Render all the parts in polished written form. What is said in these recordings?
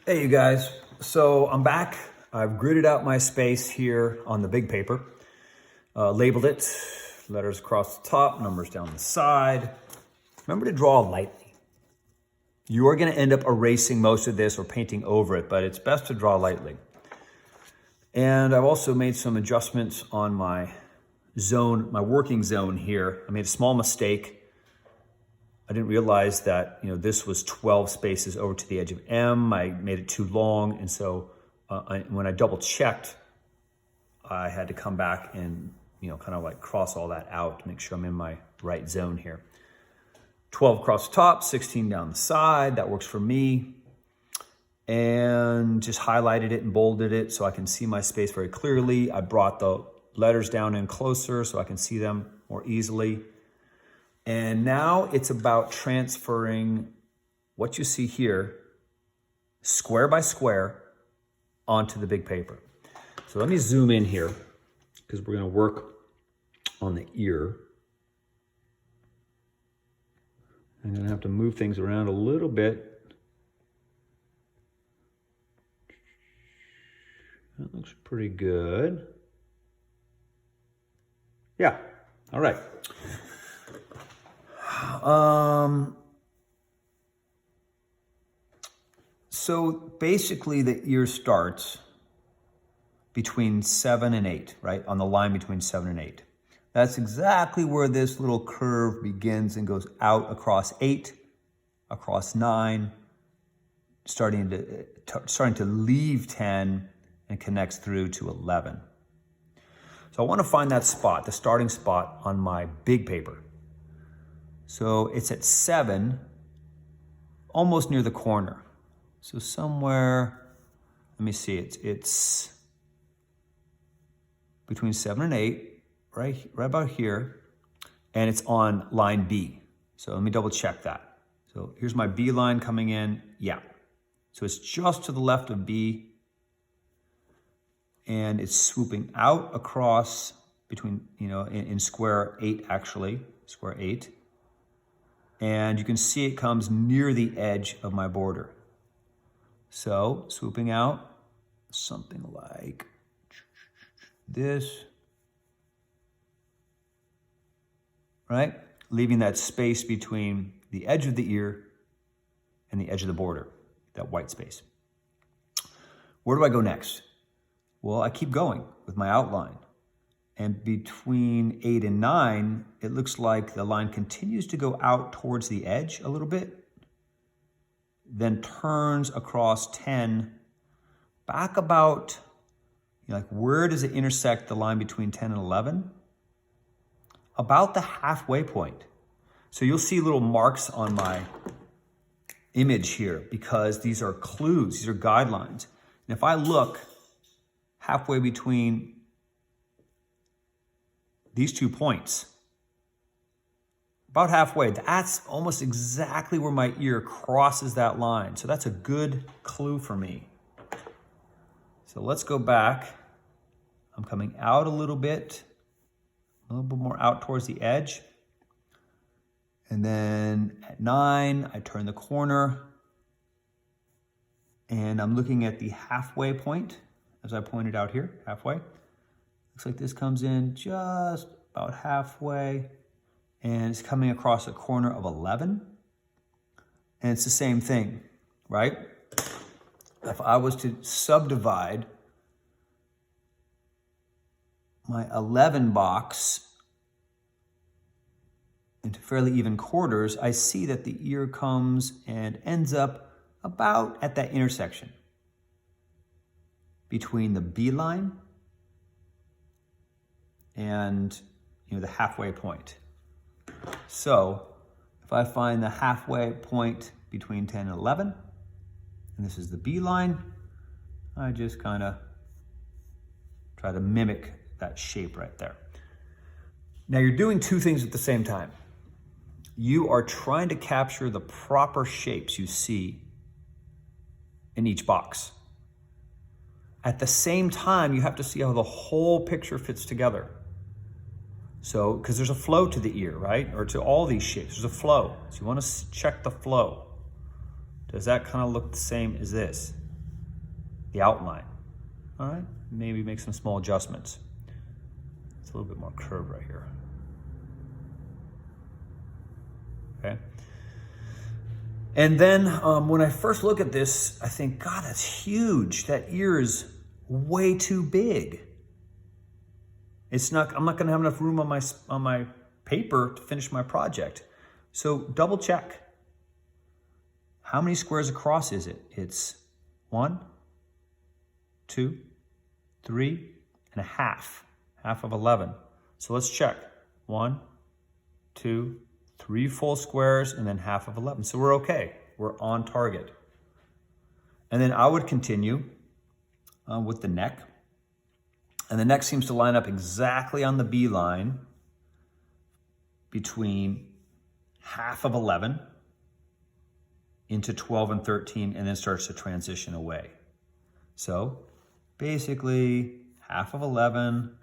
Hey, you guys. So I'm back. I've gridded out my space here on the big paper, labeled it, letters across the top, numbers down the side. Remember to draw lightly. You are going to end up erasing most of this or painting over it, but it's best to draw lightly. And I've also made some adjustments on my zone, my working zone here. I made a small mistake. I didn't realize that, this was 12 spaces over to the edge of M. I made it too long. And so when I double checked, I had to come back and, kind of like cross all that out to make sure I'm in my right zone here. 12 across the top, 16 down the side. That works for me. And just highlighted it and bolded it so I can see my space very clearly. I brought the letters down in closer so I can see them more easily. And now it's about transferring what you see here, square by square, onto the big paper. So let me zoom in here because we're going to work on the ear. I'm going to have to move things around a little bit. That looks pretty good. Yeah, all right. So basically the ear starts between 7 and 8, right? On the line between 7 and 8. That's exactly where this little curve begins and goes out across 8, across 9, starting to leave 10 and connects through to 11. So I want to find that spot, the starting spot on my big paper. So it's at 7, almost near the corner. So somewhere, let me see, it's between 7 and 8, right about here, and it's on line B. So let me double check that. So here's my B line coming in, yeah. So it's just to the left of B, and it's swooping out across between, in square 8 actually, square 8. And you can see it comes near the edge of my border. So swooping out, something like this, right? Leaving that space between the edge of the ear and the edge of the border, that white space. Where do I go next? Well, I keep going with my outline. And between 8 and 9, it looks like the line continues to go out towards the edge a little bit, then turns across 10, back about, like where does it intersect the line between 10 and 11? About the halfway point. So you'll see little marks on my image here because these are clues, these are guidelines. And if I look halfway between these 2 points, about halfway, that's almost exactly where my ear crosses that line. So that's a good clue for me. So let's go back. I'm coming out a little bit more out towards the edge. And then at 9, I turn the corner and I'm looking at the halfway point, as I pointed out here, halfway. Looks like this comes in just about halfway and it's coming across a corner of 11. And it's the same thing, right? If I was to subdivide my 11 box into fairly even quarters, I see that the ear comes and ends up about at that intersection between the B line and the halfway point. So if I find the halfway point between 10 and 11, and this is the B line, I just kind of try to mimic that shape right there. Now you're doing 2 things at the same time. You are trying to capture the proper shapes you see in each box. At the same time, you have to see how the whole picture fits together. So, because there's a flow to the ear, right? Or to all these shapes, there's a flow. So you want to check the flow. Does that kind of look the same as this? the outline. All right, maybe make some small adjustments. It's a little bit more curved right here. Okay. And then when I first look at this, I think, God, that's huge. That ear is way too big. I'm not gonna have enough room on my paper to finish my project. So double check. How many squares across is it? It's 1, 2, 3, and a half. Half of 11. So let's check. 1, 2, 3 full squares, and then half of 11. So we're okay. We're on target. And then I would continue with the neck. And the neck seems to line up exactly on the B line between half of 11 into 12 and 13, and then starts to transition away. So basically half of 11,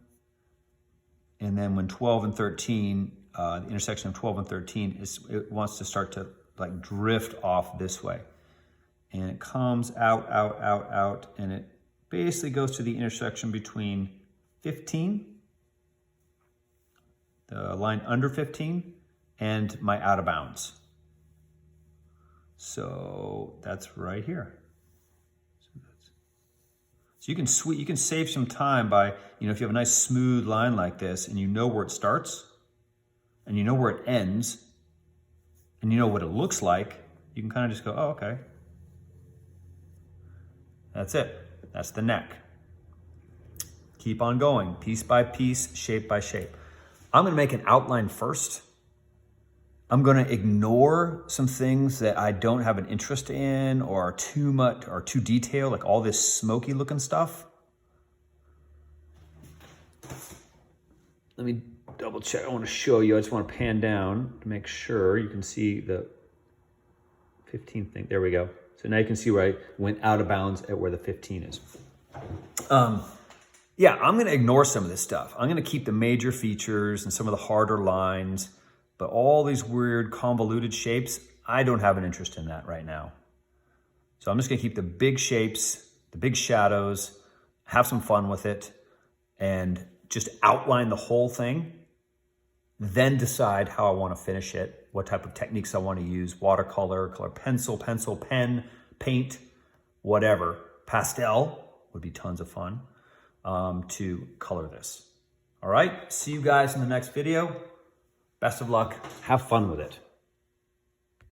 and then when 12 and 13, the intersection of 12 and 13, it wants to start to like drift off this way. And it comes out, out, out, out, and it basically goes to the intersection between 15, the line under 15, and my out of bounds. So that's right here. So you can save some time by, if you have a nice smooth line like this and you know where it starts and you know where it ends and you know what it looks like, you can kind of just go, oh, okay. That's it. That's the neck. Keep on going, piece by piece, shape by shape. I'm gonna make an outline first. I'm gonna ignore some things that I don't have an interest in or are too much or too detailed, like all this smoky looking stuff. Let me double check. I wanna show you, I just wanna pan down to make sure you can see the 15 thing. There we go. So now you can see where I went out of bounds at where the 15 is. Yeah, I'm gonna ignore some of this stuff. I'm gonna keep the major features and some of the harder lines, but all these weird convoluted shapes, I don't have an interest in that right now. So I'm just gonna keep the big shapes, the big shadows, have some fun with it, and just outline the whole thing, then decide how I wanna finish it, what type of techniques I wanna use, watercolor, color pencil, pen, paint, whatever. Pastel would be tons of fun. To color this. All right, see you guys in the next video. Best of luck, have fun with it.